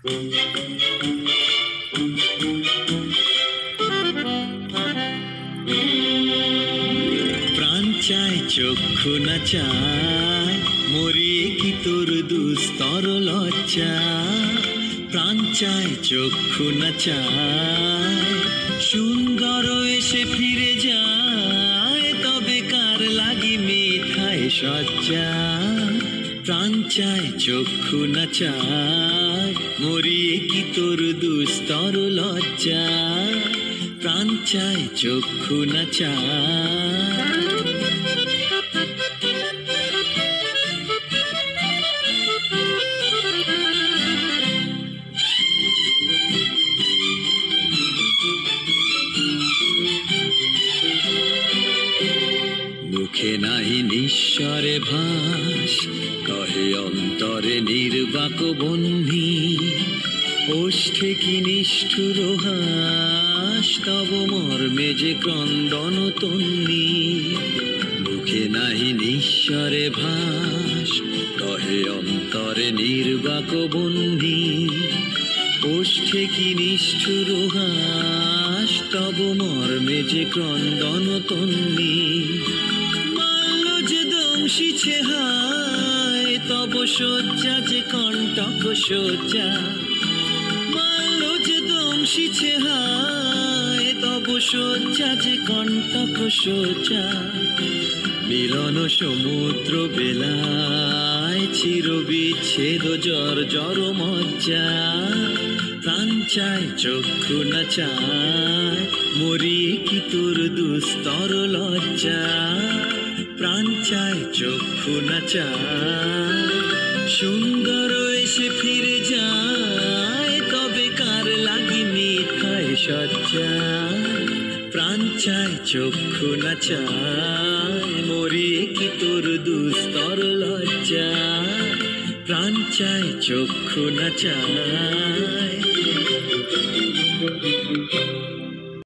প্রাণ চায় চক্ষু না চায়, মরিয়ে কি তোর দুস্তর লজ্জা। প্রাণ চায় চক্ষু না চায়, সুন্দর এসে ফিরে যায়, তবে কার লাগি মিঠায় সজ্জা। প্রাণ চায় চক্ষু না চায়, মরিয়ে কি তোর দুস্তর লজ্জা। প্রাণ চায় চক্ষু না চায়। মুখে নাহি নিঃস্বরে ভাস, কহে অন্তরে নির্বাক বহ্নি। ওষ্ঠে কি নিষ্ঠুর হাস, তব মর্মে যে ক্রন্দন তন্নি। মুখে নাহি নিঃস্বরে ভাস, কহে অন্তরে নির্বাক বহ্নি। ওষ্ঠে কি নিষ্ঠুর হাস, তব মর্মে যে ক্রন্দন তন্নি। মাল্য যে দংশিছে হায়, তব শয্যা যে কণ্টক শয্যা। মাল্য যে দংশিছে হায়, তব শয্যা যে কণ্টক শয্যা। মিলন সমুদ্র বেলায়, চির বিচ্ছেদ জর্জর মজ্জা। প্রাণ চায় চক্ষু না চায়, মরিয়ে কি তোর দুস্তর লজ্জা। প্রাণ চায় চক্ষু না চায়, সুন্দর এসে ফিরে যায়, তবে কার লাগি মিঠায় সজ্জা। প্রাণ চায় চক্ষু না চায়, মরিয়ে কি তোর দুস্তর লজ্জা। প্রাণ চায় চক্ষু না চায়।